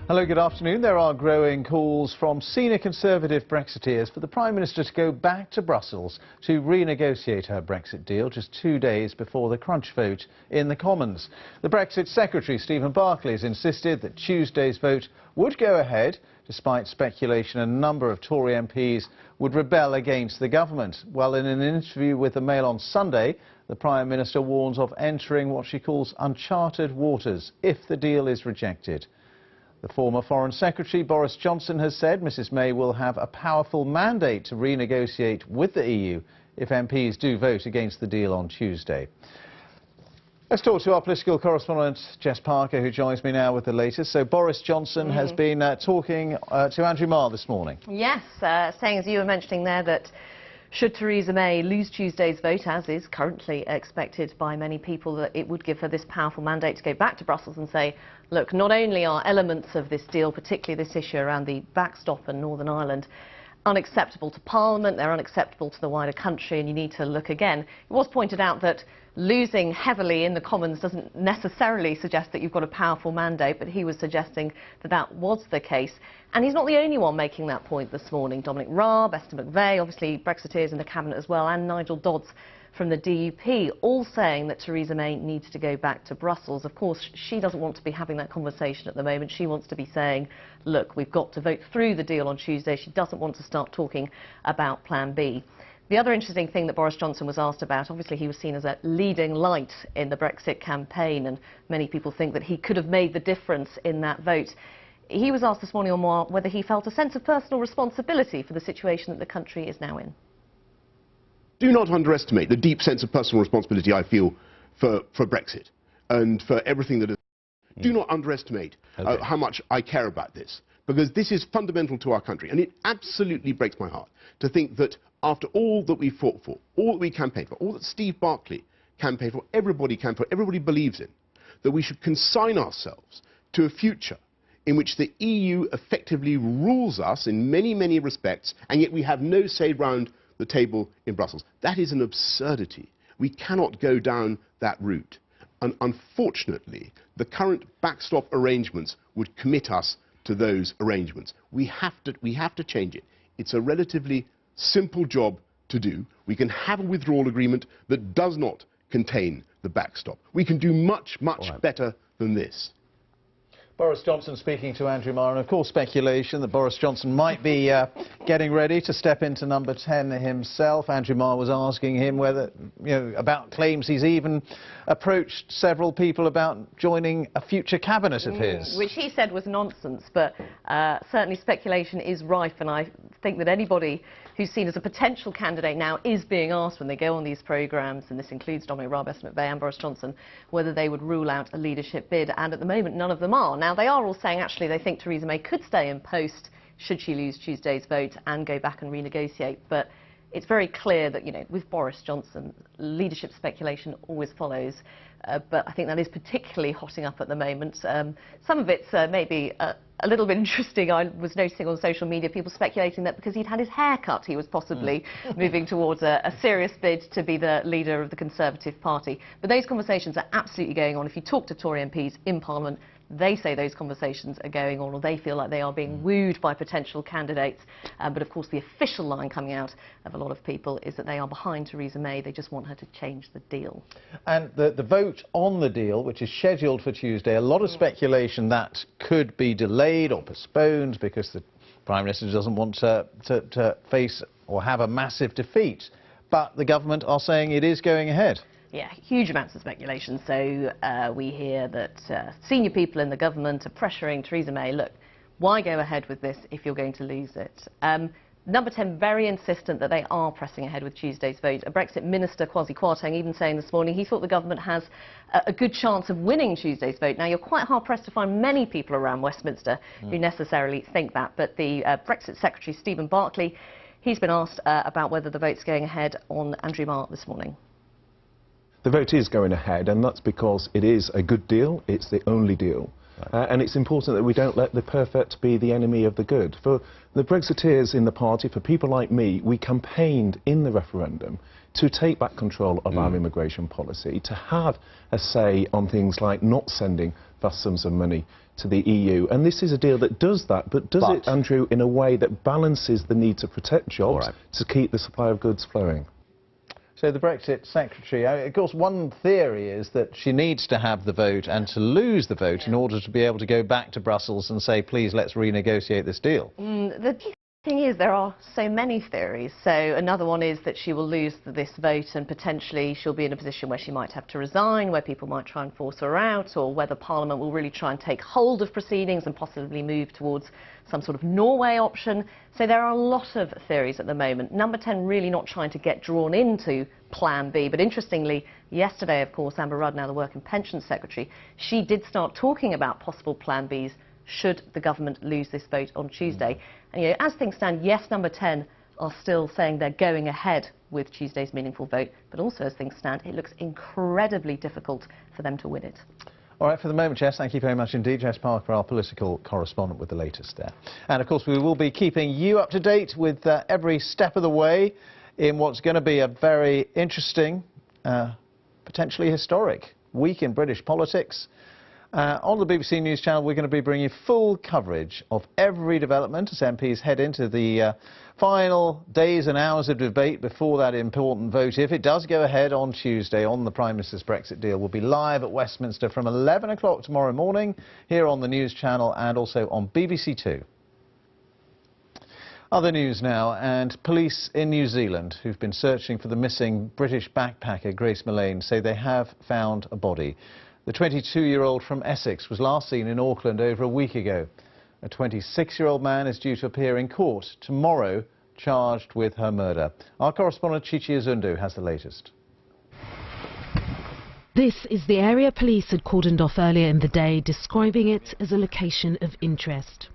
Hello, good afternoon. There are growing calls from senior Conservative Brexiteers for the Prime Minister to go back to Brussels to renegotiate her Brexit deal just 2 days before the crunch vote in the Commons. The Brexit Secretary, Stephen Barclay, has insisted that Tuesday's vote would go ahead, despite speculation a number of Tory MPs would rebel against the government. Well, in an interview with the Mail on Sunday, the Prime Minister warns of entering what she calls uncharted waters if the deal is rejected. The former Foreign Secretary, Boris Johnson, has said Mrs May will have a powerful mandate to renegotiate with the EU if MPs do vote against the deal on Tuesday. Let's talk to our political correspondent, Jess Parker, who joins me now with the latest. So Boris Johnson has been talking to Andrew Marr this morning. Yes, saying, as you were mentioning there, that should Theresa May lose Tuesday's vote, as is currently expected by many people, that it would give her this powerful mandate to go back to Brussels and say, look, not only are elements of this deal, particularly this issue around the backstop and Northern Ireland, unacceptable to Parliament, they're unacceptable to the wider country, and you need to look again. It was pointed out that losing heavily in the Commons doesn't necessarily suggest that you've got a powerful mandate, but he was suggesting that that was the case. And he's not the only one making that point this morning. Dominic Raab, Esther McVey, obviously Brexiteers in the Cabinet as well, and Nigel Dodds from the DUP, all saying that Theresa May needs to go back to Brussels. Of course, she doesn't want to be having that conversation at the moment. She wants to be saying, look, we've got to vote through the deal on Tuesday. She doesn't want to start talking about Plan B. The other interesting thing that Boris Johnson was asked about, obviously he was seen as a leading light in the Brexit campaign, and many people think that he could have made the difference in that vote. He was asked this morning on Marr whether he felt a sense of personal responsibility for the situation that the country is now in. Do not underestimate the deep sense of personal responsibility I feel for Brexit and for everything that is. Do not underestimate how much I care about this, because this is fundamental to our country, and it absolutely breaks my heart to think that after all that we fought for, all that we campaigned for, all that Steve Barclay campaigned for, everybody believes in, that we should consign ourselves to a future in which the EU effectively rules us in many, many respects, and yet we have no say round the table in Brussels. That is an absurdity. We cannot go down that route. And unfortunately, the current backstop arrangements would commit us to those arrangements. We have to change it. It's a relatively simple job to do. We can have a withdrawal agreement that does not contain the backstop. We can do much, much better than this. Boris Johnson speaking to Andrew Marr, and of course speculation that Boris Johnson might be getting ready to step into number 10 himself. Andrew Marr was asking him whether, about claims he's even approached several people about joining a future cabinet of his. Which he said was nonsense, but certainly speculation is rife, and I think that anybody who's seen as a potential candidate now is being asked when they go on these programmes, and this includes Dominic Raab, Esther McVey and Boris Johnson, whether they would rule out a leadership bid, and at the moment none of them are. Now, they are all saying actually they think Theresa May could stay in post should she lose Tuesday's vote and go back and renegotiate, but it's very clear that, with Boris Johnson, leadership speculation always follows, but I think that is particularly hotting up at the moment. Some of it's maybe a little bit interesting. I was noticing on social media people speculating that because he'd had his hair cut, he was possibly moving towards a serious bid to be the leader of the Conservative Party. But those conversations are absolutely going on. If you talk to Tory MPs in Parliament, they say those conversations are going on, or they feel like they are being wooed by potential candidates. But of course the official line coming out of a lot of people is that they are behind Theresa May. They just want her to change the deal. And the vote on the deal, which is scheduled for Tuesday, a lot of speculation that could be delayed or postponed because the Prime Minister doesn't want to face or have a massive defeat. But the government are saying it is going ahead. Yeah, huge amounts of speculation. So we hear that senior people in the government are pressuring Theresa May, look, why go ahead with this if you're going to lose it? Number 10 very insistent that they are pressing ahead with Tuesday's vote. A Brexit minister, Kwasi Kwarteng, even saying this morning he thought the government has a good chance of winning Tuesday's vote. Now, you're quite hard-pressed to find many people around Westminster who necessarily think that, but the Brexit Secretary, Stephen Barclay, he's been asked about whether the vote's going ahead on Andrew Marr this morning. The vote is going ahead, and that's because it is a good deal. It's the only deal. And it's important that we don't let the perfect be the enemy of the good. For the Brexiteers in the party, for people like me, we campaigned in the referendum to take back control of our immigration policy, to have a say on things like not sending vast sums of money to the EU. And this is a deal that does that, but does it, Andrew, in a way that balances the need to protect jobs to keep the supply of goods flowing. So the Brexit Secretary, of course, one theory is that she needs to have the vote and to lose the vote in order to be able to go back to Brussels and say, please, let's renegotiate this deal. The thing is, there are so many theories. So another one is that she will lose this vote and potentially she'll be in a position where she might have to resign, where people might try and force her out, or whether Parliament will really try and take hold of proceedings and possibly move towards some sort of Norway option. So there are a lot of theories at the moment. Number 10 really not trying to get drawn into Plan B. But interestingly, yesterday, of course, Amber Rudd, now the Work and Pensions Secretary, she did start talking about possible Plan Bs should the government lose this vote on Tuesday. And, you know, as things stand, yes, Number 10 are still saying they're going ahead with Tuesday's meaningful vote, but also as things stand, it looks incredibly difficult for them to win it. All right, for the moment, Jess, thank you very much indeed. Jess Parker, our political correspondent, with the latest there. And, of course, we will be keeping you up to date with every step of the way in what's going to be a very interesting, potentially historic week in British politics. On the BBC News Channel, we're going to be bringing you full coverage of every development as MPs head into the final days and hours of debate before that important vote. If it does go ahead on Tuesday on the Prime Minister's Brexit deal, we'll be live at Westminster from 11 o'clock tomorrow morning here on the News Channel and also on BBC Two. Other news now, and police in New Zealand who've been searching for the missing British backpacker Grace Millane say they have found a body. The 22-year-old from Essex was last seen in Auckland over a week ago. A 26-year-old man is due to appear in court tomorrow, charged with her murder. Our correspondent Chichi Azundu has the latest. This is the area police had cordoned off earlier in the day, describing it as a location of interest.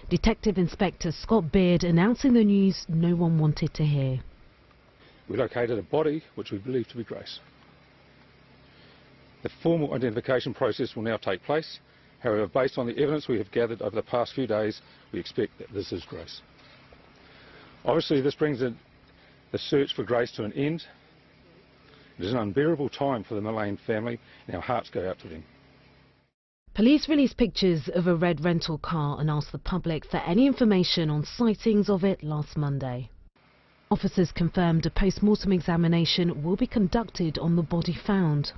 Detective Inspector Scott Beard announcing the news no one wanted to hear. We located a body which we believe to be Grace. The formal identification process will now take place. However, based on the evidence we have gathered over the past few days, we expect that this is Grace. Obviously, this brings the search for Grace to an end. It is an unbearable time for the Millane family, and our hearts go out to them. Police released pictures of a red rental car and asked the public for any information on sightings of it last Monday. Officers confirmed a post-mortem examination will be conducted on the body found.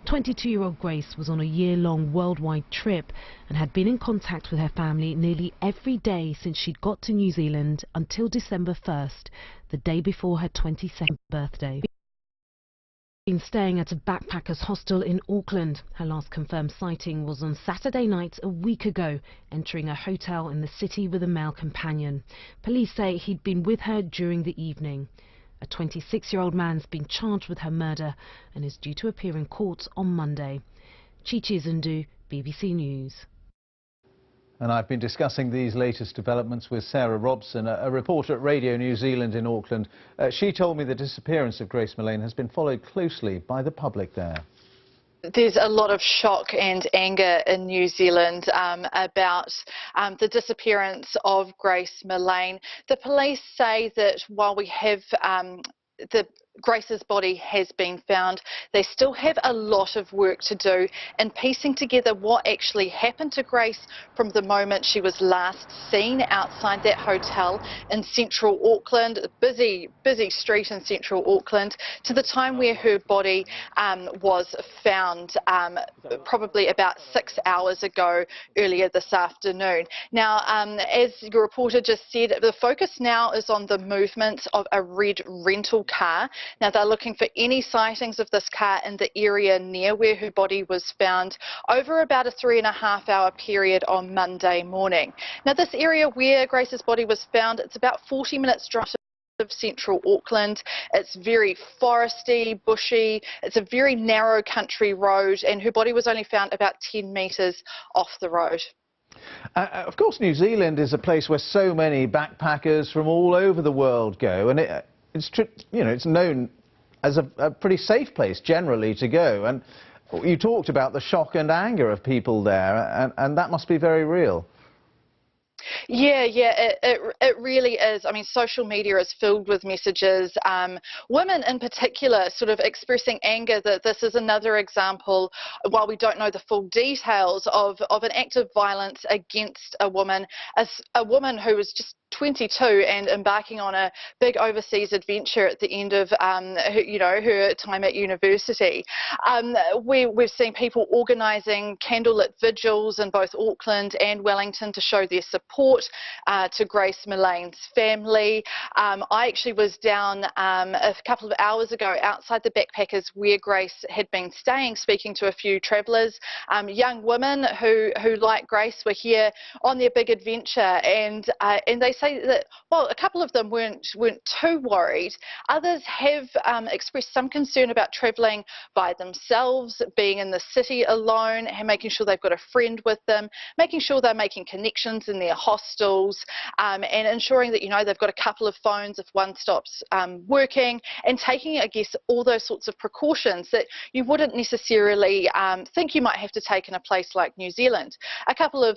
22-year-old Grace was on a year-long worldwide trip and had been in contact with her family nearly every day since she'd got to New Zealand until December 1st, the day before her 22nd birthday. She'd been staying at a backpackers hostel in Auckland. Her last confirmed sighting was on Saturday night a week ago, entering a hotel in the city with a male companion. Police say he'd been with her during the evening. A 26-year-old man's been charged with her murder and is due to appear in court on Monday. Chichi Azundu, BBC News. And I've been discussing these latest developments with Sarah Robson, a reporter at Radio New Zealand in Auckland. She told me the disappearance of Grace Millane has been followed closely by the public there. There's a lot of shock and anger in New Zealand about the disappearance of Grace Millane. The police say that while we have Grace's body has been found, they still have a lot of work to do in piecing together what actually happened to Grace from the moment she was last seen outside that hotel in central Auckland, a busy street in central Auckland, to the time where her body was found probably about 6 hours ago earlier this afternoon. Now, as your reporter just said, the focus now is on the movement of a red rental car. Now, they're looking for any sightings of this car in the area near where her body was found over about a 3.5-hour period on Monday morning. Now, this area where Grace's body was found, it's about 40 minutes drive of central Auckland. It's very foresty, bushy, it's a very narrow country road, and her body was only found about 10 metres off the road. Of course, New Zealand is a place where so many backpackers from all over the world go, and it's known as a pretty safe place generally to go. And you talked about the shock and anger of people there, and that must be very real. It really is. I mean, social media is filled with messages. Women in particular sort of expressing anger that this is another example, while we don't know the full details, of an act of violence against a woman, a woman who was just 22 and embarking on a big overseas adventure at the end of her time at university. We've seen people organising candlelit vigils in both Auckland and Wellington to show their support to Grace Millane's family. I actually was down a couple of hours ago outside the Backpackers where Grace had been staying, speaking to a few travellers, young women who like Grace were here on their big adventure, and they say that, well, a couple of them weren't too worried. Others have expressed some concern about travelling by themselves, being in the city alone, and making sure they've got a friend with them, making sure they're making connections in their hostels, and ensuring that they've got a couple of phones if one stops working, and taking, I guess, all those sorts of precautions that you wouldn't necessarily think you might have to take in a place like New Zealand. A couple of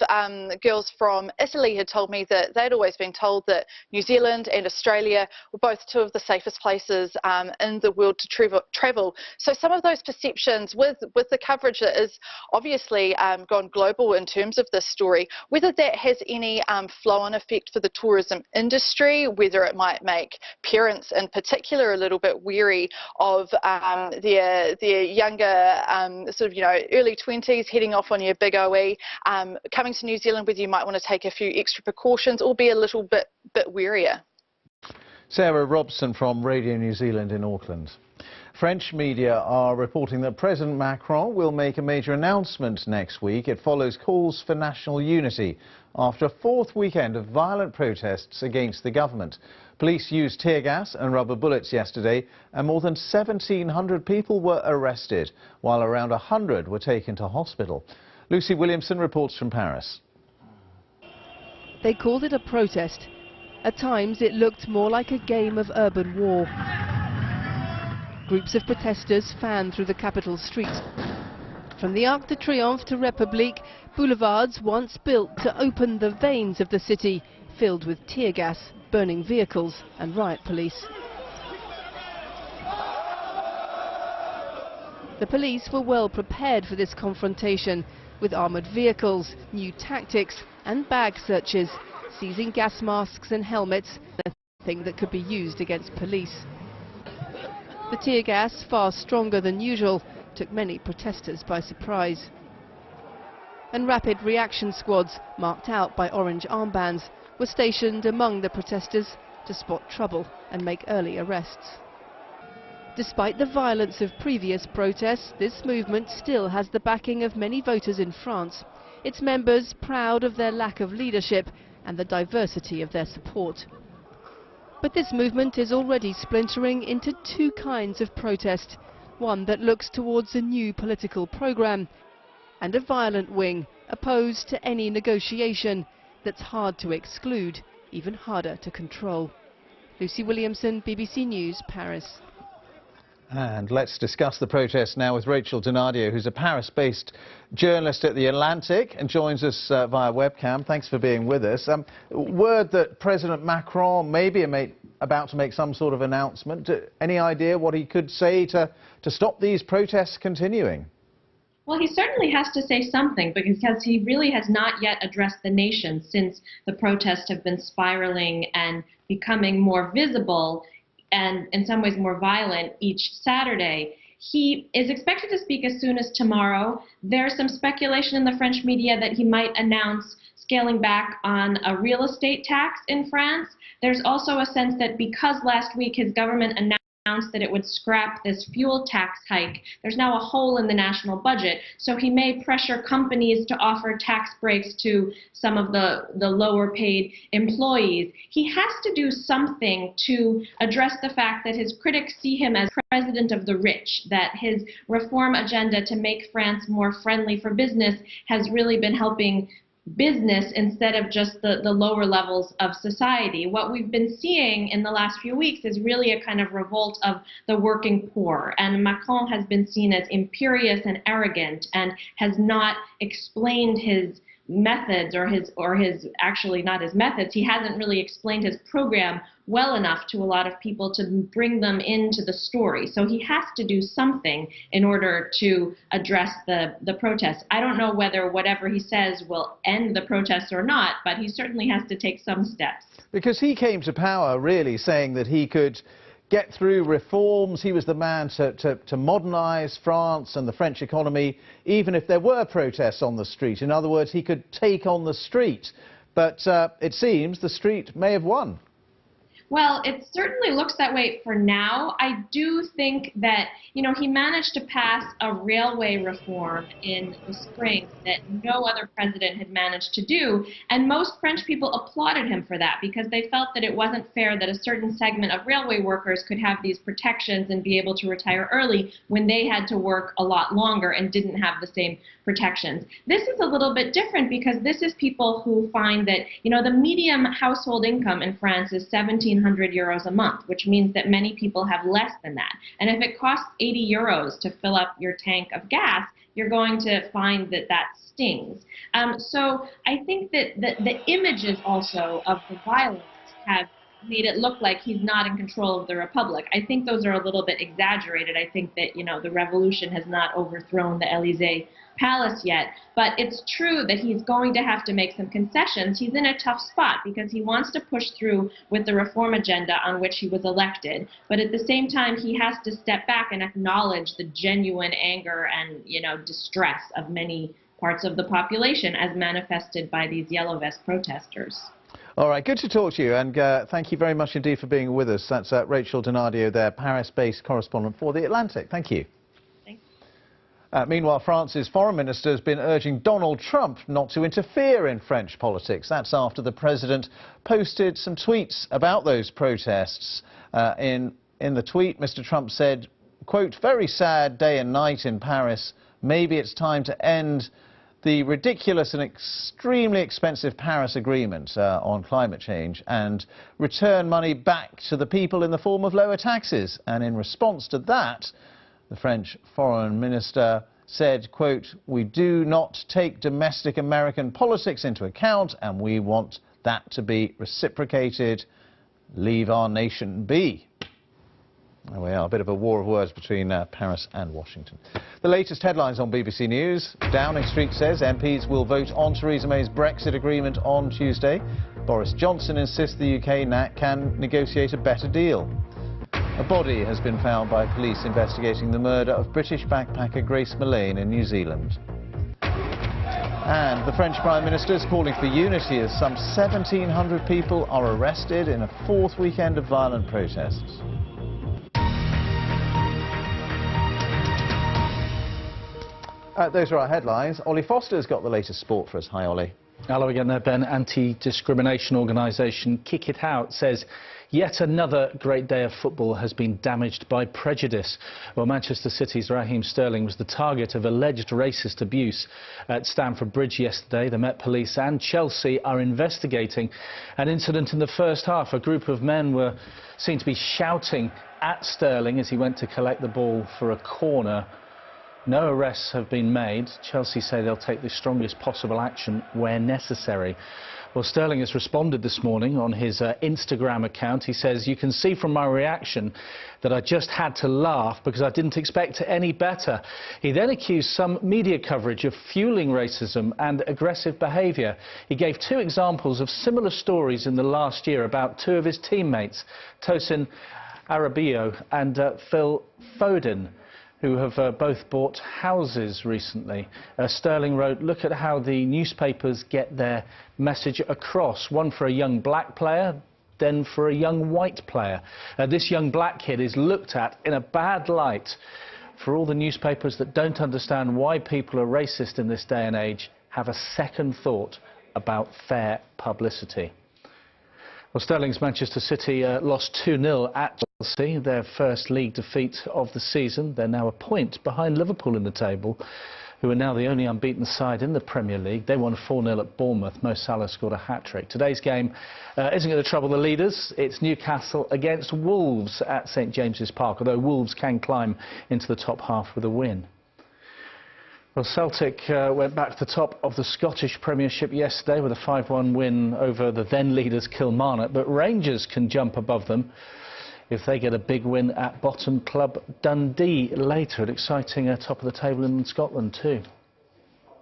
girls from Italy had told me that they'd always been told that New Zealand and Australia were both two of the safest places in the world to travel. So some of those perceptions with the coverage that is obviously gone global in terms of this story, whether that has any flow-on effect for the tourism industry, whether it might make parents in particular a little bit wary of their younger early 20s heading off on your big OE, coming to New Zealand, whether you might want to take a few extra precautions or be a little bit warier. Sarah Robson from Radio New Zealand in Auckland. French media are reporting that President Macron will make a major announcement next week. It follows calls for national unity after a fourth weekend of violent protests against the government. Police used tear gas and rubber bullets yesterday, and more than 1,700 people were arrested, while around 100 were taken to hospital. Lucy Williamson reports from Paris. They called it a protest. At times it looked more like a game of urban war. Groups of protesters fanned through the capital streets. From the Arc de Triomphe to République, boulevards once built to open the veins of the city, filled with tear gas, burning vehicles and riot police. The police were well prepared for this confrontation, with armoured vehicles, new tactics and bag searches, seizing gas masks and helmets, anything that could be used against police. The tear gas, far stronger than usual, took many protesters by surprise. And rapid reaction squads, marked out by orange armbands, were stationed among the protesters to spot trouble and make early arrests. Despite the violence of previous protests, this movement still has the backing of many voters in France. Its members proud of their lack of leadership and the diversity of their support. But this movement is already splintering into two kinds of protest. One that looks towards a new political programme, and a violent wing opposed to any negotiation that's hard to exclude, even harder to control. Lucy Williamson, BBC News, Paris. And let's discuss the protest now with Rachel Donadio, who's a Paris-based journalist at The Atlantic and joins us via webcam. Thanks for being with us. Word that President Macron may be about to make some sort of announcement. Any idea what he could say to stop these protests continuing? Well, he certainly has to say something, because he really has not yet addressed the nation since the protests have been spiraling and becoming more visible and in some ways more violent each Saturday. He is expected to speak as soon as tomorrow. There's some speculation in the French media that he might announce scaling back on a real estate tax in France. There's also a sense that because last week his government announced that it would scrap this fuel tax hike, there's now a hole in the national budget, so he may pressure companies to offer tax breaks to some of the lower paid employees. He has to do something to address the fact that his critics see him as president of the rich, that his reform agenda to make France more friendly for business has really been helping business instead of just the lower levels of society. What we've been seeing in the last few weeks is really a kind of revolt of the working poor, and Macron has been seen as imperious and arrogant and has not explained his methods or his actually not his methods, he hasn't really explained his program well enough to a lot of people to bring them into the story. So he has to do something in order to address the protests. I don't know whether whatever he says will end the protests or not, but he certainly has to take some steps. Because he came to power really saying that he could get through reforms. He was the man to modernise France and the French economy, even if there were protests on the street. In other words, he could take on the street. But it seems the street may have won. Well, it certainly looks that way for now. I do think that, you know, he managed to pass a railway reform in the spring that no other president had managed to do, and most French people applauded him for that because they felt that it wasn't fair that a certain segment of railway workers could have these protections and be able to retire early when they had to work a lot longer and didn't have the same protections. This is a little bit different because this is people who find that, you know, the median household income in France is 1,700 euros a month, which means that many people have less than that. And if it costs 80 euros to fill up your tank of gas, you're going to find that that stings. So I think that the images also of the violence have made it look like he's not in control of the republic. I think those are a little bit exaggerated. I think that, you know, the revolution has not overthrown the Élysée palace yet, but it's true that he's going to have to make some concessions. He's in a tough spot because he wants to push through with the reform agenda on which he was elected, but at the same time he has to step back and acknowledge the genuine anger and, you know, distress of many parts of the population as manifested by these yellow vest protesters. All right, good to talk to you, and thank you very much indeed for being with us. That's Rachel Donadio there, Paris-based correspondent for The Atlantic. Thank you. Thanks. Meanwhile, France's foreign minister has been urging Donald Trump not to interfere in French politics. That's after the president posted some tweets about those protests. In the tweet, Mr. Trump said, quote, "Very sad day and night in Paris. Maybe it's time to end the ridiculous and extremely expensive Paris Agreement on climate change and return money back to the people in the form of lower taxes." And in response to that, the French foreign minister said, quote, "We do not take domestic American politics into account and we want that to be reciprocated. Leave our nation be." There we are, a bit of a war of words between Paris and Washington. The latest headlines on BBC News. Downing Street says MPs will vote on Theresa May's Brexit agreement on Tuesday. Boris Johnson insists the UK can negotiate a better deal. A body has been found by police investigating the murder of British backpacker Grace Millane in New Zealand. And the French Prime Minister is calling for unity as some 1,700 people are arrested in a fourth weekend of violent protests. Those are our headlines. Ollie Foster's got the latest sport for us. Hi, Ollie. Hello again there, Ben. Anti-discrimination organisation Kick It Out says yet another great day of football has been damaged by prejudice. Well, Manchester City's Raheem Sterling was the target of alleged racist abuse at Stamford Bridge yesterday. The Met Police and Chelsea are investigating an incident in the first half. A group of men were seen to be shouting at Sterling as he went to collect the ball for a corner. No arrests have been made. Chelsea say they'll take the strongest possible action where necessary. Well, Sterling has responded this morning on his Instagram account. He says, "You can see from my reaction that I just had to laugh because I didn't expect any better." He then accused some media coverage of fueling racism and aggressive behaviour. He gave two examples of similar stories in the last year about two of his teammates, Tosin Arabio and Phil Foden, who have both bought houses recently. Sterling wrote, "Look at how the newspapers get their message across. One for a young black player, then for a young white player. This young black kid is looked at in a bad light. For all the newspapers that don't understand why people are racist in this day and age, have a second thought about fair publicity." Well, Sterling's Manchester City lost 2-0 at Chelsea, their first league defeat of the season. They're now a point behind Liverpool in the table, who are now the only unbeaten side in the Premier League. They won 4-0 at Bournemouth. Mo Salah scored a hat-trick. Today's game isn't going to trouble the leaders. It's Newcastle against Wolves at St James's Park, although Wolves can climb into the top half with a win. Well, Celtic went back to the top of the Scottish Premiership yesterday with a 5-1 win over the then leaders Kilmarnock, but Rangers can jump above them if they get a big win at bottom club Dundee later. An exciting top of the table in Scotland too.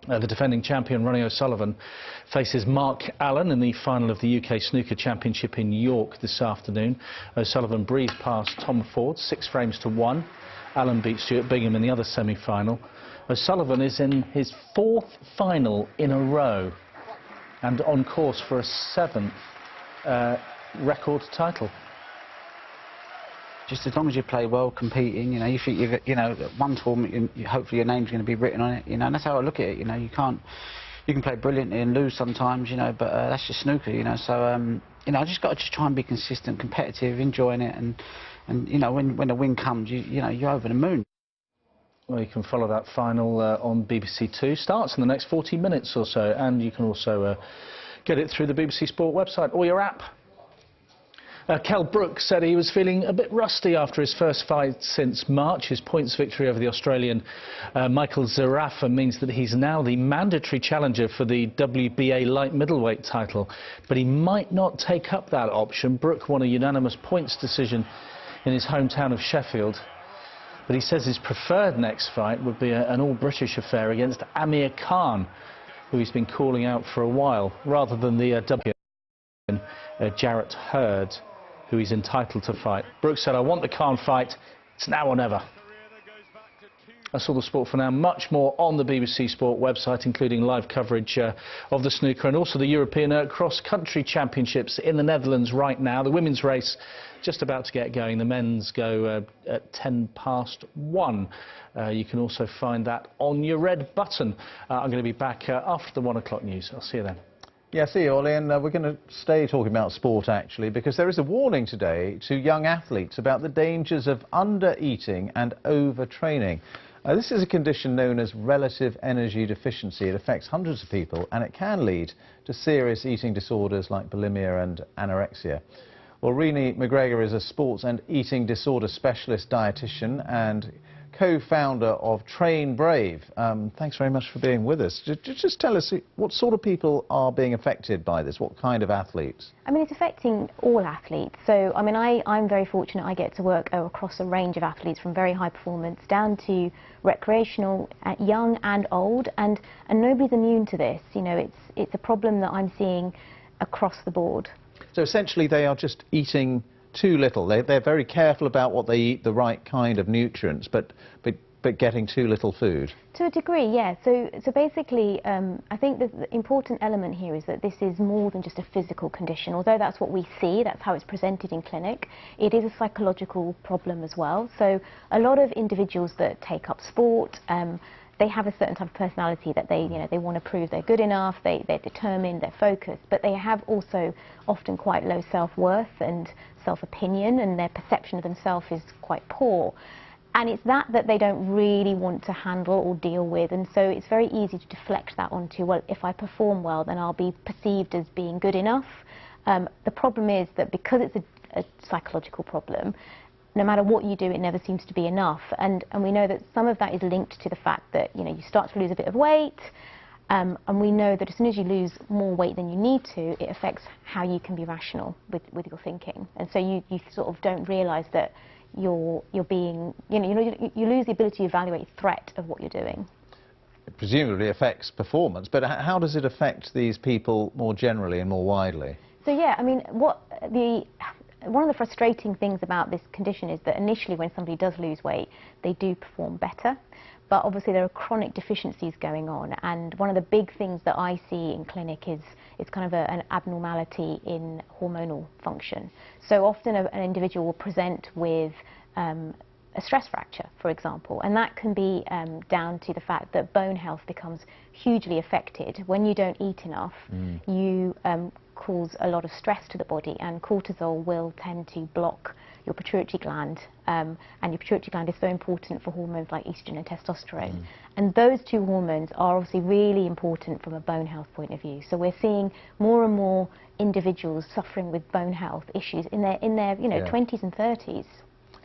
The defending champion Ronnie O'Sullivan faces Mark Allen in the final of the UK Snooker Championship in York this afternoon. O'Sullivan breezed past Tom Ford 6 frames to 1. Allen beat Stuart Bingham in the other semi-final. O'Sullivan is in his 4th final in a row and on course for a 7th record title. Just as long as you play well, competing, you know, you think you've, you know, one tournament, hopefully your name's going to be written on it, you know, and that's how I look at it. You know, you can play brilliantly and lose sometimes, you know, but that's just snooker, you know. So, you know, I just got to try and be consistent, competitive, enjoying it, and you know, when the win comes, you know, you're over the moon. Well, you can follow that final on BBC Two. Starts in the next 40 minutes or so, and you can also get it through the BBC Sport website or your app. Kell Brook said he was feeling a bit rusty after his first fight since March. His points victory over the Australian Michael Zerafa means that he's now the mandatory challenger for the WBA light middleweight title. But he might not take up that option. Brook won a unanimous points decision in his hometown of Sheffield. But he says his preferred next fight would be an all-British affair against Amir Khan, who he's been calling out for a while, rather than the Jarrett Hurd, who he's entitled to fight. Brooks said, "I want the Khan fight. It's now or never." That's all the sport for now. Much more on the BBC Sport website, including live coverage of the snooker and also the European cross-country championships in the Netherlands right now. The women's race just about to get going. The men's go at 1:10. You can also find that on your red button. I'm going to be back after the 1 o'clock news. I'll see you then. Yeah, see you, Ollie, and we're going to stay talking about sport, actually, because there is a warning today to young athletes about the dangers of under-eating and overtraining. This is a condition known as relative energy deficiency. It affects hundreds of people, and it can lead to serious eating disorders like bulimia and anorexia. Well, Rini McGregor is a sports and eating disorder specialist dietitian and co-founder of Train Brave. Thanks very much for being with us. Just tell us, what sort of people are being affected by this? What kind of athletes? I mean, it's affecting all athletes. So, I mean, I'm very fortunate. I get to work across a range of athletes, from very high performance down to recreational, young and old, and nobody's immune to this. You know, it's a problem that I'm seeing across the board. So essentially they are just eating too little. They're very careful about what they eat, the right kind of nutrients, but getting too little food. To a degree, yeah. So basically, I think the important element here is that this is more than just a physical condition. Although that's what we see, that's how it's presented in clinic, it is a psychological problem as well. So a lot of individuals that take up sport, they have a certain type of personality that they want to prove they're good enough, they're determined, they're focused, but they have also often quite low self-worth and self-opinion, and their perception of themselves is quite poor. And it's that they don't really want to handle or deal with, and so it's very easy to deflect that onto, well, if I perform well, then I'll be perceived as being good enough. The problem is that because it's a psychological problem, no matter what you do, it never seems to be enough. And we know that some of that is linked to the fact that, you know, you start to lose a bit of weight, and we know that as soon as you lose more weight than you need to, it affects how you can be rational with your thinking. And so you sort of don't realise that you're being, you lose the ability to evaluate the threat of what you're doing. It presumably affects performance, but how does it affect these people more generally and more widely? So yeah, I mean, one of the frustrating things about this condition is that initially when somebody does lose weight, they do perform better. But obviously there are chronic deficiencies going on, and one of the big things that I see in clinic is kind of an abnormality in hormonal function. So often an individual will present with a stress fracture, for example, and that can be down to the fact that bone health becomes hugely affected. When you don't eat enough, you cause a lot of stress to the body, and cortisol will tend to block your pituitary gland, and your pituitary gland is so important for hormones like estrogen and testosterone. And those two hormones are obviously really important from a bone health point of view. So we're seeing more and more individuals suffering with bone health issues in their 20s and 30s.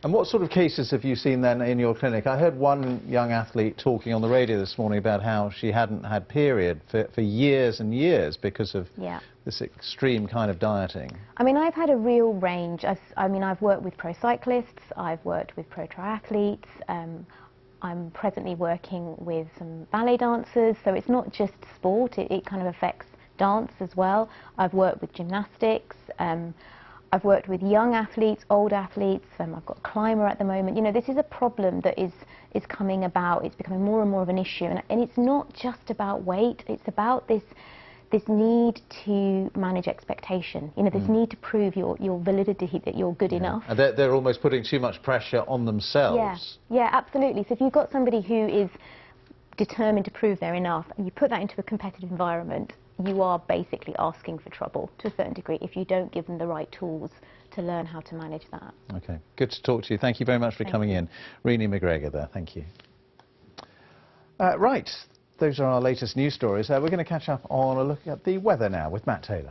And what sort of cases have you seen then in your clinic? I heard one young athlete talking on the radio this morning about how she hadn't had period for years and years because of this extreme kind of dieting. I mean, I've had a real range. I've worked with pro cyclists, I've worked with pro triathletes, I'm presently working with some ballet dancers, so it's not just sport, it kind of affects dance as well. I've worked with gymnastics, I've worked with young athletes, old athletes, I've got a climber at the moment. You know, this is a problem that is coming about, it's becoming more and more of an issue, and it's not just about weight, it's about this need to manage expectation, you know, this need to prove your validity, that you're good enough. And they're almost putting too much pressure on themselves. Yeah, absolutely. So if you've got somebody who is determined to prove they're enough, and you put that into a competitive environment, you are basically asking for trouble to a certain degree if you don't give them the right tools to learn how to manage that. Okay, good to talk to you. Thank you very much for coming in. Renee McGregor there, thank you. Right, those are our latest news stories. We're going to catch up on a look at the weather now with Matt Taylor.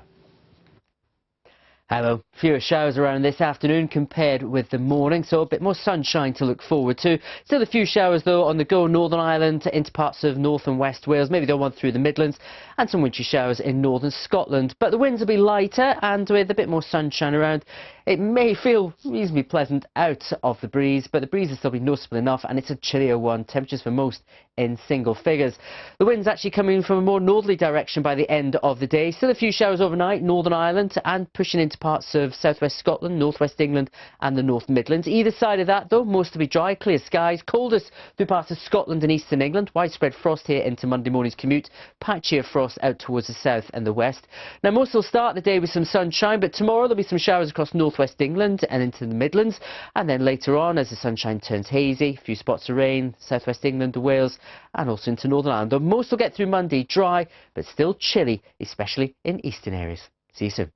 Hello. Fewer showers around this afternoon compared with the morning, so a bit more sunshine to look forward to. Still a few showers though on the go, Northern Ireland into parts of North and West Wales, maybe the one through the Midlands, and some wintry showers in northern Scotland. But the winds will be lighter, and with a bit more sunshine around, it may feel reasonably pleasant out of the breeze, but the breeze will still be noticeable enough, and it's a chillier one. Temperatures for most in single figures. The wind's actually coming from a more northerly direction by the end of the day. Still a few showers overnight, Northern Ireland, and pushing into parts of southwest Scotland, northwest England and the North Midlands. Either side of that though, mostly dry, clear skies, coldest through parts of Scotland and eastern England. Widespread frost here into Monday morning's commute, patchier frost out towards the south and the west. Now most will start the day with some sunshine, but tomorrow there'll be some showers across northwest England and into the Midlands, and then later on as the sunshine turns hazy, a few spots of rain, southwest England to Wales and also into Northern Ireland. Most will get through Monday dry but still chilly, especially in eastern areas. See you soon.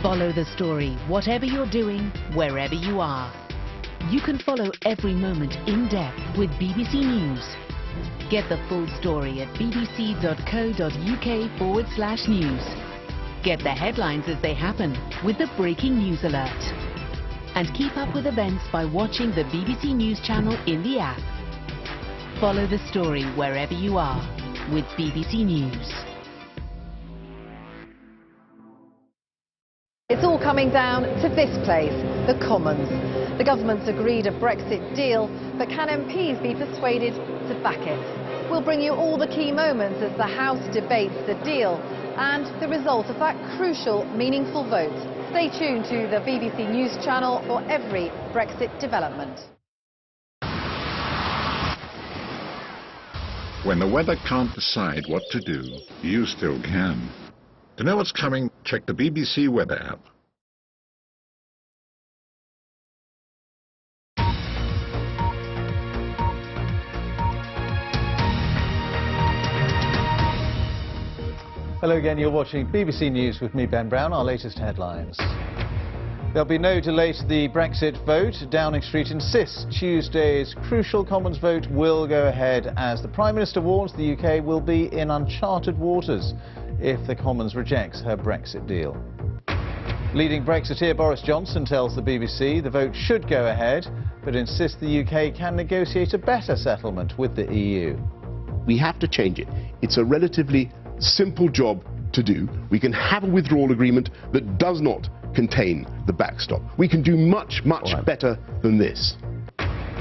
Follow the story, whatever you're doing, wherever you are. You can follow every moment in depth with BBC News. Get the full story at bbc.co.uk/news. Get the headlines as they happen with the breaking news alert. And keep up with events by watching the BBC News channel in the app. Follow the story wherever you are with BBC News. It's all coming down to this place, the Commons. The government's agreed a Brexit deal, but can MPs be persuaded to back it? We'll bring you all the key moments as the House debates the deal and the result of that crucial, meaningful vote. Stay tuned to the BBC News channel for every Brexit development. When the weather can't decide what to do, you still can. To know what's coming, check the BBC Weather app. Hello again, you're watching BBC News with me, Ben Brown. Our latest headlines. There'll be no delay to the Brexit vote. Downing Street insists Tuesday's crucial Commons vote will go ahead as the Prime Minister warns the UK will be in uncharted waters if the Commons rejects her Brexit deal. Leading Brexiteer Boris Johnson tells the BBC the vote should go ahead, but insists the UK can negotiate a better settlement with the EU. We have to change it. It's a relatively simple job to do. We can have a withdrawal agreement that does not contain the backstop. We can do much, much better than this.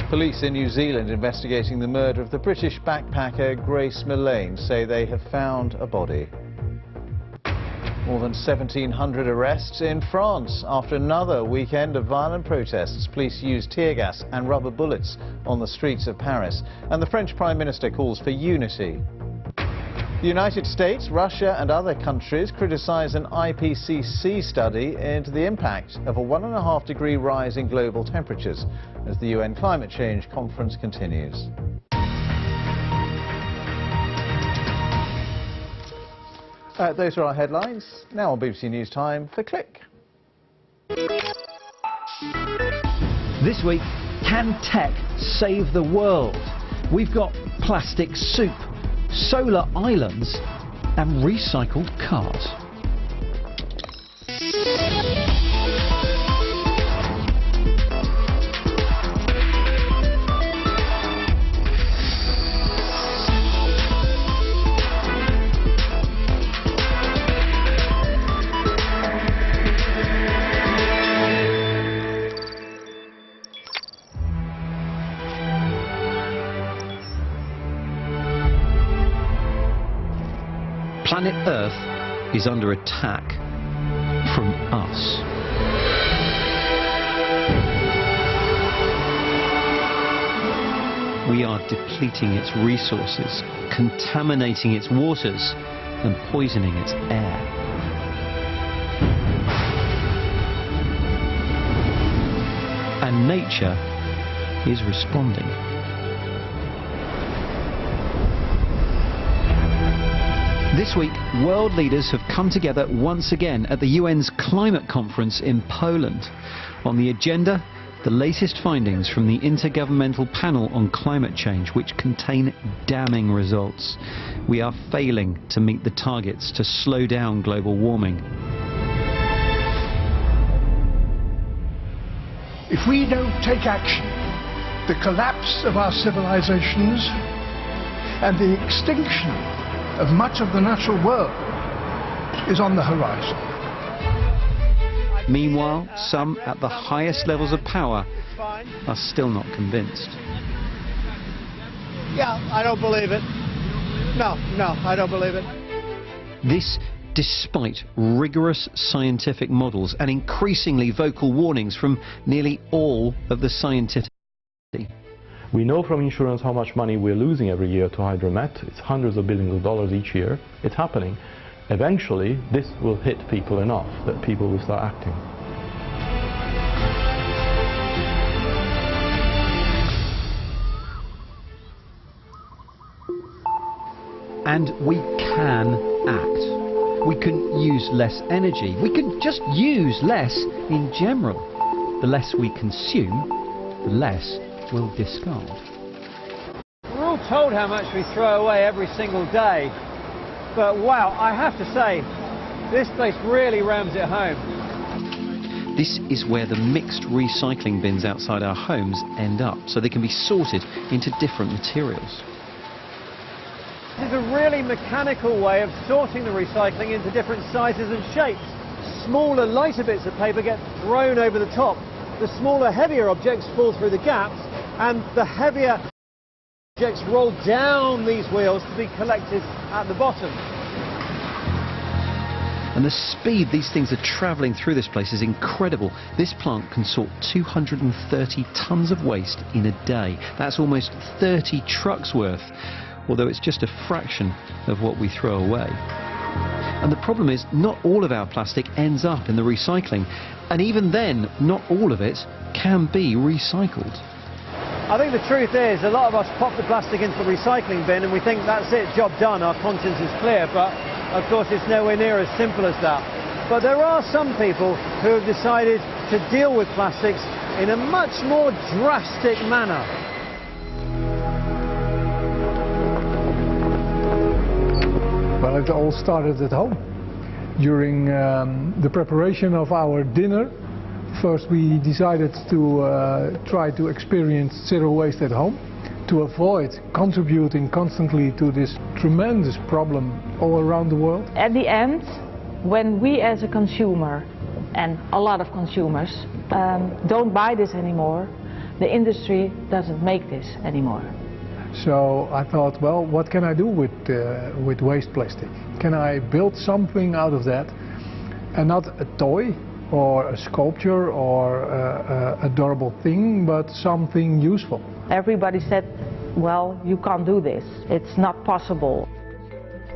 Police in New Zealand investigating the murder of the British backpacker Grace Millane say they have found a body. More than 1,700 arrests in France after another weekend of violent protests. Police used tear gas and rubber bullets on the streets of Paris. And the French Prime Minister calls for unity. The United States, Russia and other countries criticise an IPCC study into the impact of a 1.5-degree rise in global temperatures as the UN Climate Change Conference continues. Those are our headlines. Now on BBC News time for Click. This week, can tech save the world? We've got plastic soup, solar islands and recycled cars. planet Earth is under attack from us. We are depleting its resources, contaminating its waters, and poisoning its air. And nature is responding. This week, world leaders have come together once again at the UN's climate conference in Poland. On the agenda, the latest findings from the Intergovernmental Panel on Climate Change, which contain damning results. We are failing to meet the targets to slow down global warming. If we don't take action, the collapse of our civilizations and the extinction of much of the natural world is on the horizon. Meanwhile, some at the highest levels of power are still not convinced. Yeah, I don't believe it. No, I don't believe it. This despite rigorous scientific models and increasingly vocal warnings from nearly all of the scientific. We know from insurance how much money we're losing every year to Hydromet. It's hundreds of billions of dollars each year. It's happening. Eventually, this will hit people enough that people will start acting. And we can act. We can use less energy. We can just use less in general. The less we consume, the less we'll discard. We're all told how much we throw away every single day. But wow, I have to say, this place really rams it home. This is where the mixed recycling bins outside our homes end up, so they can be sorted into different materials. This is a really mechanical way of sorting the recycling into different sizes and shapes. Smaller, lighter bits of paper get thrown over the top. The smaller, heavier objects fall through the gaps, and the heavier objects roll down these wheels to be collected at the bottom. And the speed these things are travelling through this place is incredible. This plant can sort 230 tonnes of waste in a day. That's almost 30 trucks worth, although it's just a fraction of what we throw away. And the problem is, not all of our plastic ends up in the recycling, and even then, not all of it can be recycled. I think the truth is, a lot of us pop the plastic into the recycling bin and we think that's it, job done, our conscience is clear, but of course it's nowhere near as simple as that. But there are some people who have decided to deal with plastics in a much more drastic manner. Well, it all started at home. During the preparation of our dinner, first we decided to try to experience zero waste at home, to avoid contributing constantly to this tremendous problem all around the world. At the end, when we as a consumer, and a lot of consumers, don't buy this anymore, the industry doesn't make this anymore. So I thought, well, what can I do with waste plastic? Can I build something out of that, and not a toy or a sculpture or a durable thing, but something useful? Everybody said, well, you can't do this. It's not possible.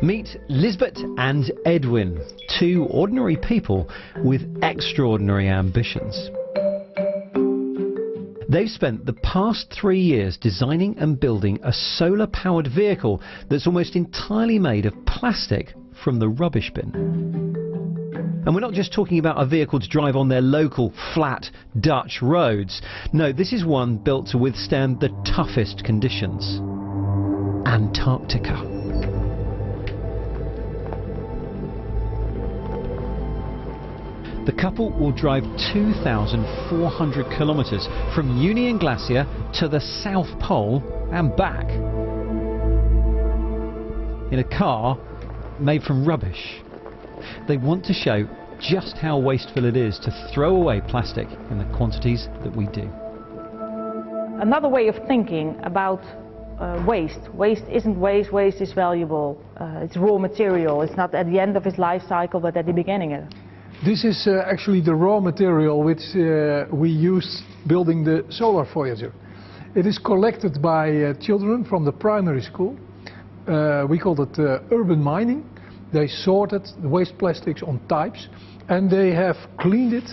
Meet Lisbeth and Edwin, two ordinary people with extraordinary ambitions. They've spent the past 3 years designing and building a solar-powered vehicle that's almost entirely made of plastic from the rubbish bin. And we're not just talking about a vehicle to drive on their local, flat Dutch roads. No, this is one built to withstand the toughest conditions. Antarctica. The couple will drive 2,400 kilometres from Union Glacier to the South Pole and back in a car made from rubbish. They want to show just how wasteful it is to throw away plastic in the quantities that we do. Another way of thinking about waste. Waste isn't waste, waste is valuable. It's raw material. It's not at the end of its life cycle, but at the beginning. This is actually the raw material which we used building the Solar Voyager. It is collected by children from the primary school. We called it urban mining. They sorted the waste plastics on types and they have cleaned it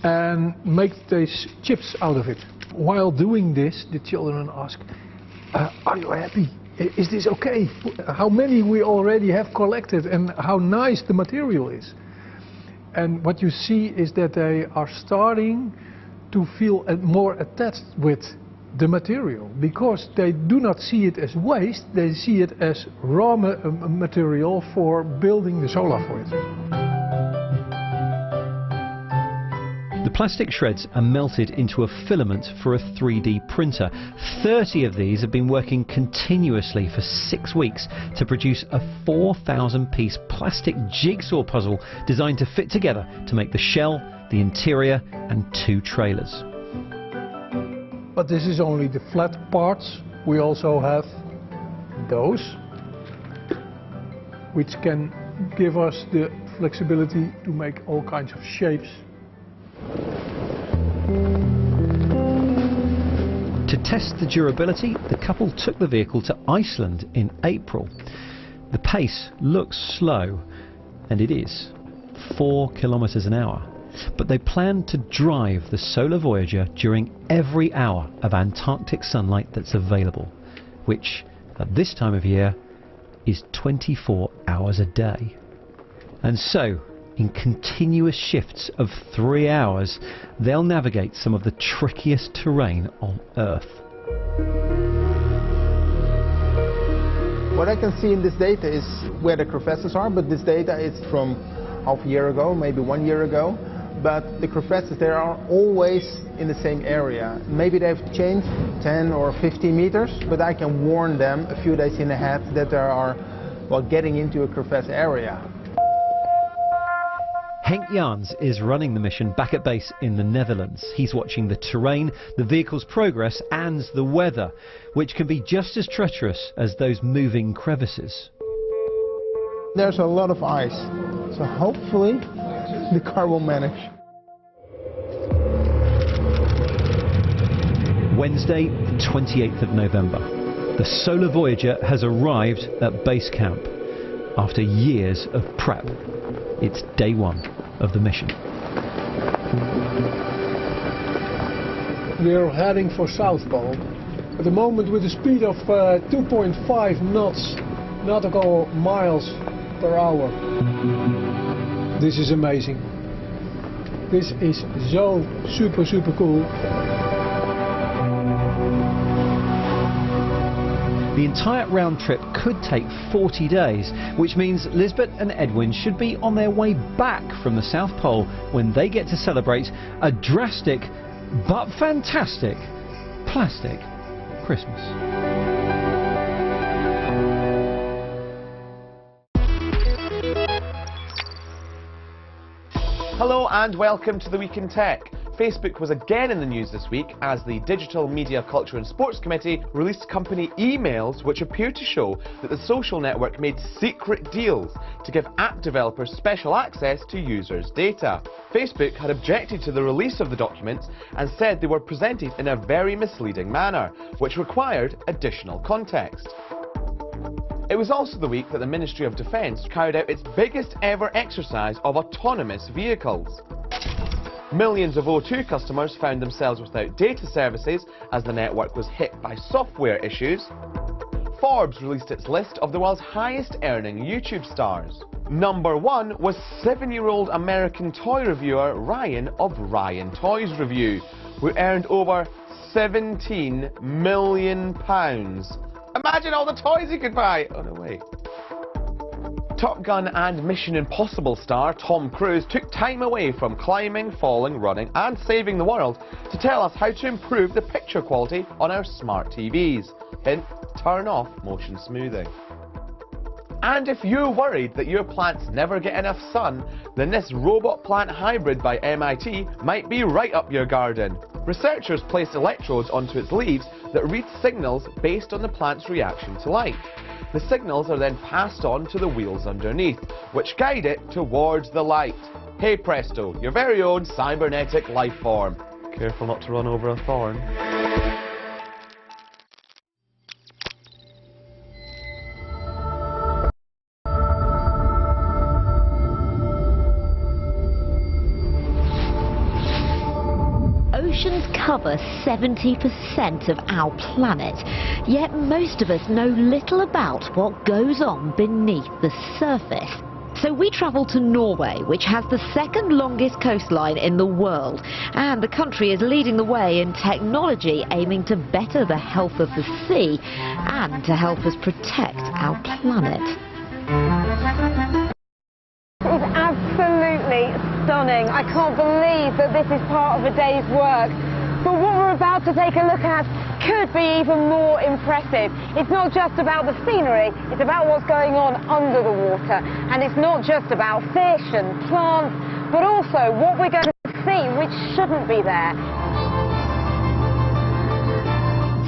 and make these chips out of it. While doing this, the children ask, are you happy? Is this okay? How many we already have collected and how nice the material is. And what you see is that they are starting to feel more attached with the material, because they do not see it as waste, they see it as raw material for building the Solar Voyager. The plastic shreds are melted into a filament for a 3D printer. 30 of these have been working continuously for 6 weeks to produce a 4,000-piece plastic jigsaw puzzle designed to fit together to make the shell, the interior and 2 trailers. But this is only the flat parts. We also have those, which can give us the flexibility to make all kinds of shapes. To test the durability, the couple took the vehicle to Iceland in April. The pace looks slow, and it is, 4 kilometers an hour. But they plan to drive the Solar Voyager during every hour of Antarctic sunlight that's available, which at this time of year is 24 hours a day. And so, in continuous shifts of 3 hours, they'll navigate some of the trickiest terrain on Earth. What I can see in this data is where the crevasses are, but this data is from half a year ago, maybe 1 year ago. But the crevasses, they are always in the same area. Maybe they've changed 10 or 15 meters, but I can warn them a few days in ahead that they are, well, getting into a crevasse area. Henk Jans is running the mission back at base in the Netherlands. He's watching the terrain, the vehicle's progress and the weather, which can be just as treacherous as those moving crevices. There's a lot of ice, so hopefully the car will manage. Wednesday, the 28th of November. The Solar Voyager has arrived at base camp after years of prep. It's day 1 of the mission. We're heading for South Pole. At the moment with a speed of 2.5 knots, nautical miles per hour. This is amazing. This is so super cool. The entire round trip could take 40 days, which means Lisbeth and Edwin should be on their way back from the South Pole when they get to celebrate a drastic but fantastic plastic Christmas. Hello and welcome to the Week in Tech. Facebook was again in the news this week as the Digital Media, Culture and Sports Committee released company emails which appear to show that the social network made secret deals to give app developers special access to users' data. Facebook had objected to the release of the documents and said they were presented in a very misleading manner, which required additional context. It was also the week that the Ministry of Defence carried out its biggest ever exercise of autonomous vehicles. Millions of O2 customers found themselves without data services as the network was hit by software issues. Forbes released its list of the world's highest earning YouTube stars. Number 1 was 7-year-old American toy reviewer Ryan of Ryan Toys Review, who earned over £17 million. Imagine all the toys he could buy! Oh no, wait. Top Gun and Mission Impossible star Tom Cruise took time away from climbing, falling, running and saving the world to tell us how to improve the picture quality on our smart TVs. Hint, turn off motion smoothing. And if you're worried that your plants never get enough sun, then this robot plant hybrid by MIT might be right up your garden. researchers placed electrodes onto its leaves that read signals based on the plant's reaction to light. The signals are then passed on to the wheels underneath, which guide it towards the light. Hey presto, your very own cybernetic life form. Careful not to run over a thorn. Oceans cover 70% of our planet, yet most of us know little about what goes on beneath the surface. So we travel to Norway, which has the second longest coastline in the world, and the country is leading the way in technology aiming to better the health of the sea and to help us protect our planet. It's absolutely stunning. I can't believe that this is part of a day's work. But what we're about to take a look at could be even more impressive. It's not just about the scenery, it's about what's going on under the water. And it's not just about fish and plants, but also what we're going to see which shouldn't be there.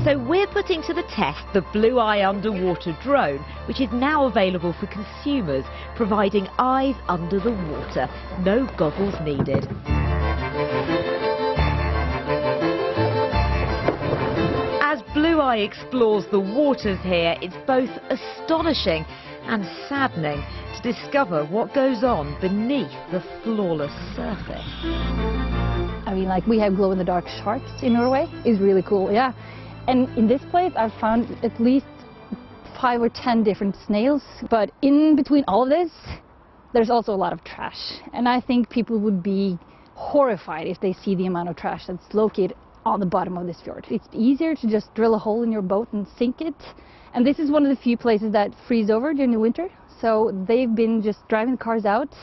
So we're putting to the test the Blue Eye underwater drone, which is now available for consumers, providing eyes under the water. No goggles needed. As Blue Eye explores the waters here, it's both astonishing and saddening to discover what goes on beneath the flawless surface. I mean, like, we have glow-in-the-dark sharks in Norway. It's really cool, yeah. And in this place, I've found at least 5 or 10 different snails. But in between all of this, there's also a lot of trash. And I think people would be horrified if they see the amount of trash that's located on the bottom of this fjord. It's easier to just drill a hole in your boat and sink it. And this is one of the few places that freeze over during the winter. So they've been just driving the cars out,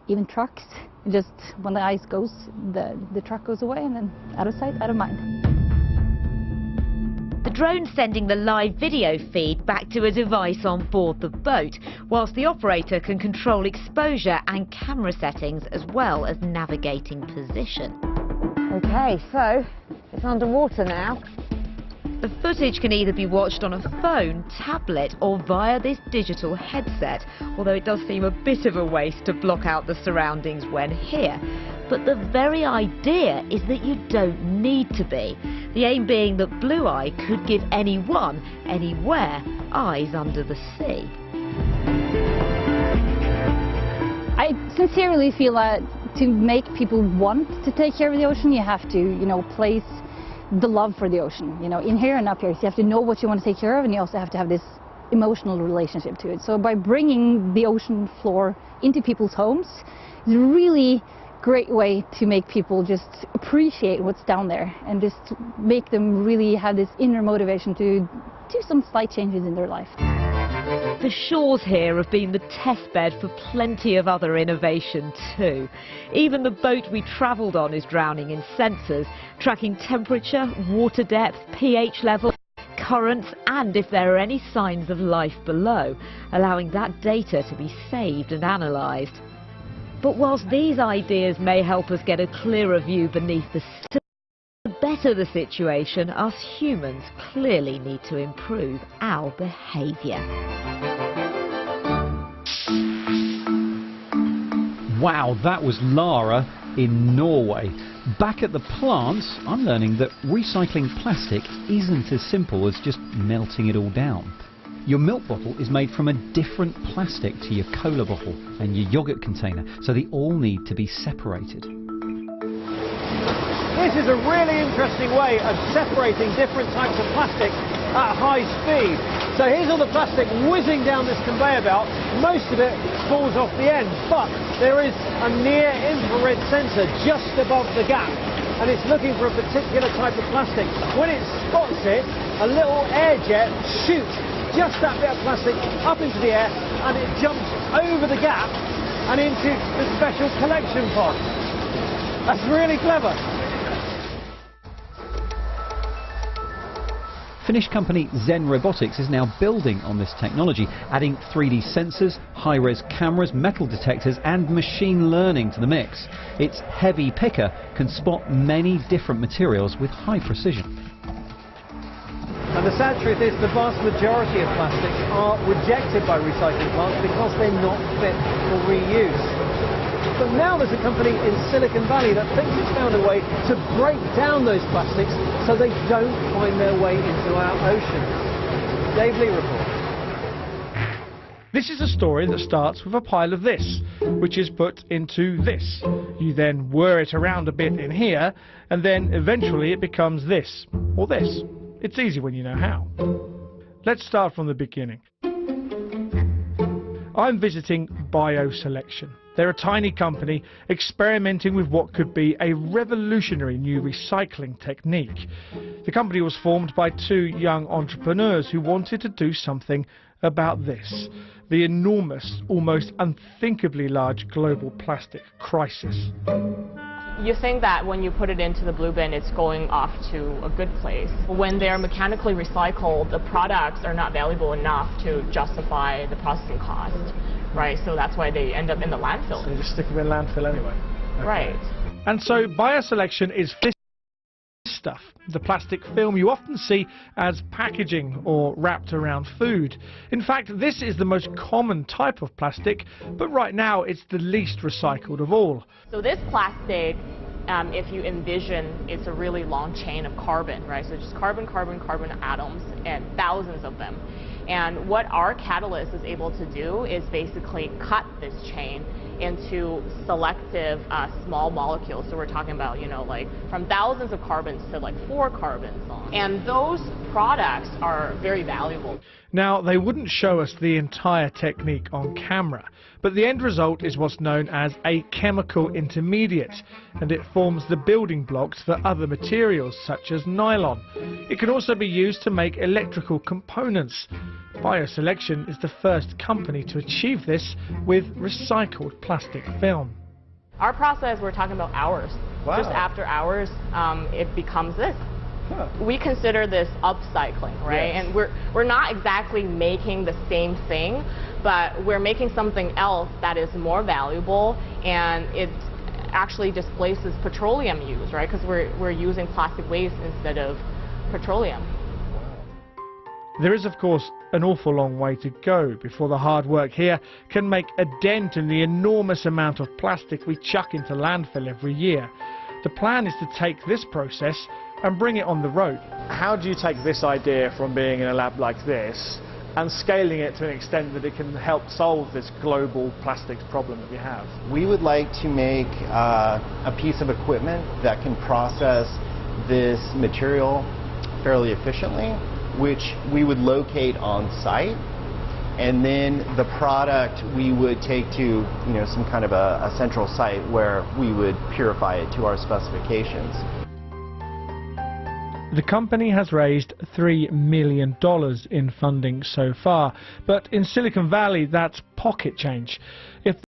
even trucks. Just when the ice goes, the truck goes away, and then out of sight, out of mind. The drone sending the live video feed back to a device on board the boat, whilst the operator can control exposure and camera settings as well as navigating position. Okay, so it's underwater now. The footage can either be watched on a phone, tablet or via this digital headset, although it does seem a bit of a waste to block out the surroundings when here. But the very idea is that you don't need to be. The aim being that Blue Eye could give anyone, anywhere, eyes under the sea. I sincerely feel that to make people want to take care of the ocean, you have to, place the love for the ocean, in here and up here. So you have to know what you want to take care of, and you also have to have this emotional relationship to it. So by bringing the ocean floor into people's homes, it's a really great way to make people just appreciate what's down there and just make them really have this inner motivation to do some slight changes in their life. The shores here have been the test bed for plenty of other innovation too. Even the boat we travelled on is drowning in sensors, tracking temperature, water depth, pH level, currents and if there are any signs of life below, allowing that data to be saved and analysed. But whilst these ideas may help us get a clearer view beneath the sea, to better the situation, us humans clearly need to improve our behaviour. Wow, that was Lara in Norway. Back at the plant, I'm learning that recycling plastic isn't as simple as just melting it all down. Your milk bottle is made from a different plastic to your cola bottle and your yogurt container, so they all need to be separated. This is a really interesting way of separating different types of plastic at high speed. So here's all the plastic whizzing down this conveyor belt. Most of it falls off the end, but there is a near-infrared sensor just above the gap, and it's looking for a particular type of plastic. When it spots it, a little air jet shoots just that bit of plastic up into the air, and it jumps over the gap and into the special collection pod. That's really clever. Finnish company Zen Robotics is now building on this technology, adding 3D sensors, high-res cameras, metal detectors and machine learning to the mix. Its heavy picker can spot many different materials with high precision. And the sad truth is the vast majority of plastics are rejected by recycling plants because they're not fit for reuse. But now there's a company in Silicon Valley that thinks it's found a way to break down those plastics so they don't find their way into our oceans. Dave Lee reports. This is a story that starts with a pile of this, which is put into this. You then whir it around a bit in here, and then eventually it becomes this, or this. It's easy when you know how. Let's start from the beginning. I'm visiting BioSelection. They're a tiny company experimenting with what could be a revolutionary new recycling technique. The company was formed by two young entrepreneurs who wanted to do something about this, the enormous, almost unthinkably large global plastic crisis. You think that when you put it into the blue bin, it's going off to a good place. When they're mechanically recycled, the products are not valuable enough to justify the processing cost, right? So that's why they end up in the landfill. So you just stick them in landfill anyway. Okay. Right. And so BioSelection is this stuff, the plastic film you often see as packaging or wrapped around food. In fact, this is the most common type of plastic, but right now it's the least recycled of all. So this plastic, if you envision, it's a really long chain of carbon, right? So just carbon, carbon, carbon atoms, and thousands of them. And what our catalyst is able to do is basically cut this chain into selective small molecules. So we're talking about, you know, like from thousands of carbons to like 4 carbons long. And those products are very valuable. Now, they wouldn't show us the entire technique on camera, but the end result is what's known as a chemical intermediate, and it forms the building blocks for other materials such as nylon. It can also be used to make electrical components. BioSelection is the first company to achieve this with recycled plastic film. Our process, we're talking about hours. Wow. Just after hours, it becomes this. Huh. We consider this upcycling, right? Yes. And we're not exactly making the same thing, but we're making something else that is more valuable, and it actually displaces petroleum use, right? Because we're using plastic waste instead of petroleum. There is, of course, an awful long way to go before the hard work here can make a dent in the enormous amount of plastic we chuck into landfill every year. The plan is to take this process and bring it on the road. How do you take this idea from being in a lab like this and scaling it to an extent that it can help solve this global plastics problem that we have? We would like to make a piece of equipment that can process this material fairly efficiently, which we would locate on site, and then the product we would take to, you know, some kind of a central site where we would purify it to our specifications. The company has raised $3 million in funding so far, but in Silicon Valley that's pocket change. If